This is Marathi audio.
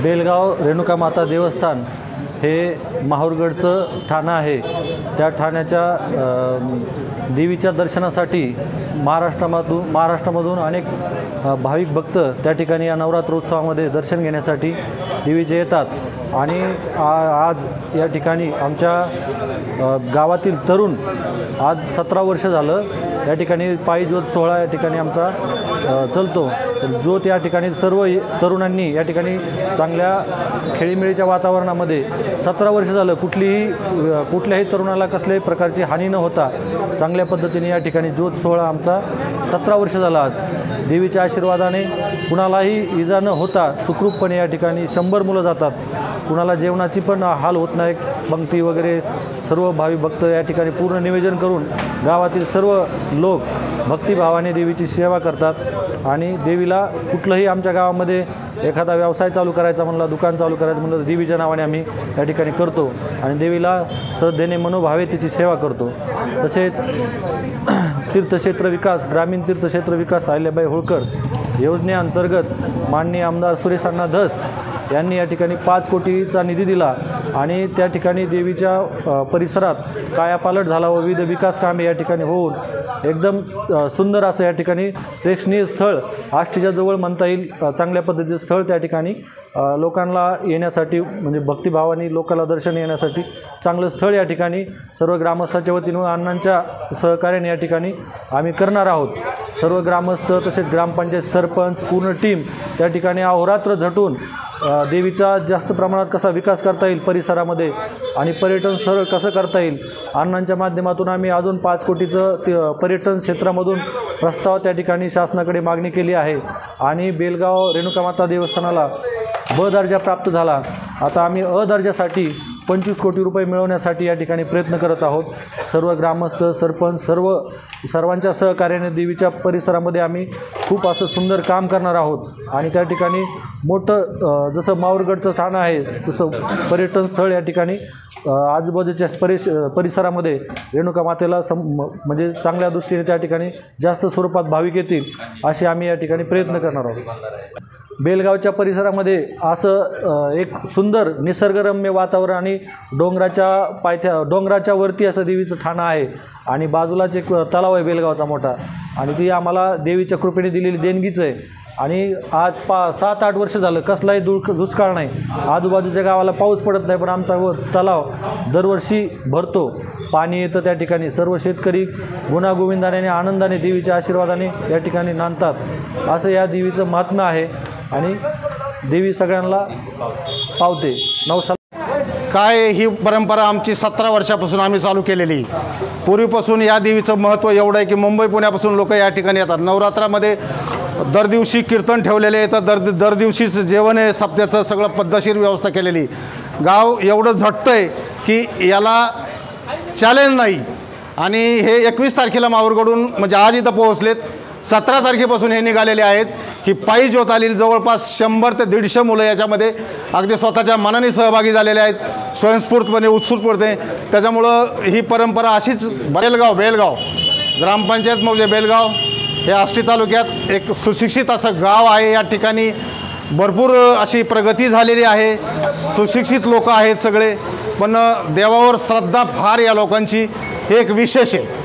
बेलगाव रेणुका माता देवस्थान हे माहूरगडचं ठाणं आहे। त्या ठाण्याच्या देवीच्या दर्शनासाठी महाराष्ट्रामधून अनेक भाविक भक्त त्या ठिकाणी या नवरात्रोत्सवामध्ये दर्शन घेण्यासाठी देवीचे येतात। आणि आज या ठिकाणी आमच्या गावातील तरुण आज 17 वर्ष झालं या ठिकाणी पायी ज्योत सोहळा या ठिकाणी आमचा चालतो। ज्योत या ठिकाणी सर्व तरुणांनी या ठिकाणी चांगल्या खेळीमेळीच्या वातावरणामध्ये 17 वर्ष झालं कुठल्याही तरुणाला कसल्याही प्रकारची हानी न होता चांगल्या पद्धतीने या ठिकाणी ज्योत सोहळा आमचा 17 वर्ष झाला। आज देवीच्या आशीर्वादाने कुणालाही इजा न होता सुखरूपपणे या ठिकाणी 100 मुलं जातात। कुणाला जेवणाची पण हाल होत नाही। पंक्ती वगैरे सर्व भाविक भक्त या ठिकाणी पूर्ण नियोजन करून गावातील सर्व लोक भक्तिभावाने देवीची सेवा करतात। आणि देवीला कुठलंही आमच्या गावामध्ये एखादा व्यवसाय चालू करायचा म्हणलं, दुकान चालू करायचं म्हणलं, दिवीच्या नावाने आम्ही या ठिकाणी करतो आणि देवीला श्रद्धेने मनोभावे तिची सेवा करतो। तसेच तीर्थक्षेत्र विकास ग्रामीण तीर्थक्षेत्र विकास अहिल्याबाई होळकर योजनेअंतर्गत माननीय आमदार सुरेश अण्णा धस यांनी या ठिकाणी 5 कोटीचा निधी दिला आणि त्या ठिकाणी देवीच्या परिसरात कायापालट झाला व विविध विकास कामे या ठिकाणी होऊन एकदम सुंदर असं या ठिकाणी प्रेक्षणीय स्थळ आष्टीच्या जवळ म्हणता येईल चांगल्या पद्धतीचं स्थळ त्या ठिकाणी लोकांना येण्यासाठी म्हणजे भक्तिभावाने लोकांना दर्शन येण्यासाठी चांगलं स्थळ या ठिकाणी सर्व ग्रामस्थांच्या वतीनं अण्णांच्या सहकार्याने या ठिकाणी आम्ही करणार आहोत। सर्व ग्रामस्थ तसेच ग्रामपंचायत सरपंच पूर्ण टीम त्या ठिकाणी अहोरात्र झटून देवीचा जास्त प्रमाणात कसा विकास करता येईल परिसरामध्ये आणि पर्यटन स्थळ कसं करता येईल अण्णांच्या माध्यमातून आम्ही अजून 5 कोटीचं पर्यटन क्षेत्रामधून प्रस्ताव त्या ठिकाणी शासनाकडे मागणी केली आहे। आणि बेलगाव रेणुकामाता देवस्थानाला ब दर्जा प्राप्त झाला। आता आम्ही अ दर्जासाठी 25 कोटी रुपये मिळवण्यासाठी या ठिकाणी प्रयत्न करत आहोत। सर्व ग्रामस्थ सरपंच सर्वांच्या सहकार्याने देवीच्या परिसरामध्ये आम्ही खूप असं सुंदर काम करणार आहोत। आणि त्या ठिकाणी मोठं जसं माहूरगडचं ठाणं आहे तसं पर्यटन स्थळ या ठिकाणी आजूबाजूच्या परिसरामध्ये रेणुका मातेला म्हणजे चांगल्या दृष्टीने त्या ठिकाणी जास्त स्वरूपात भाविक येतील असे आम्ही या ठिकाणी प्रयत्न करणार आहोत। बेलगावच्या परिसरामध्ये असं एक सुंदर निसर्गरम्य वातावरण आणि डोंगराच्या वरती असं देवीचं ठाणं आहे आणि बाजूलाच एक तलाव आहे बेलगावचा मोठा आणि ती आम्हाला देवीच्या कृपेने दिलेली देणगीच आहे। आणि आज 7-8 वर्ष झालं कसलाही दुष्काळ नाही, आजूबाजूच्या गावाला पाऊस पडत नाही, पण आमचा तलाव दरवर्षी भरतो, पाणी येतं त्या ठिकाणी। सर्व शेतकरी गुणागोविंदाने आणि आनंदाने देवीच्या आशीर्वादाने या ठिकाणी नांदतात असं या देवीचं महात्म्य आहे आणि देवी सगळ्यांना पावते। काय ही परंपरा आमची 17 वर्षापासून आम्ही चालू केलेली। पूर्वीपासून या देवीचं महत्त्व एवढं आहे की मुंबई पुण्यापासून लोक या ठिकाणी येतात। नवरात्रामध्ये दर दिवशी कीर्तन ठेवलेले आहे, तर दर दिवशीच जेवण आहे, सप्त्याचं सगळं पद्धतशीर व्यवस्था केलेली। गाव एवढं झटतं आहे की याला चॅलेंज नाही। आणि हे 21 तारखेला माहूरगडून म्हणजे आज इथं पोहोचलेत। 17 तारखेपासून हे निघालेले आहेत की पायी ज्योत आलेली जवळपास 100 ते 150 मुलं याच्यामध्ये अगदी स्वतःच्या मनाने सहभागी झालेले आहेत, स्वयंस्फूर्तपणे उत्स्फूर्तपणे। त्याच्यामुळं ही परंपरा अशीच बेलगाव ग्रामपंचायत म्हणजे बेलगाव हे आष्टी तालुक्यात एक सुशिक्षित असं गाव आहे। या ठिकाणी भरपूर अशी प्रगती झालेली आहे, सुशिक्षित लोक आहेत सगळे, पण देवावर श्रद्धा फार या लोकांची हे एक विशेष आहे।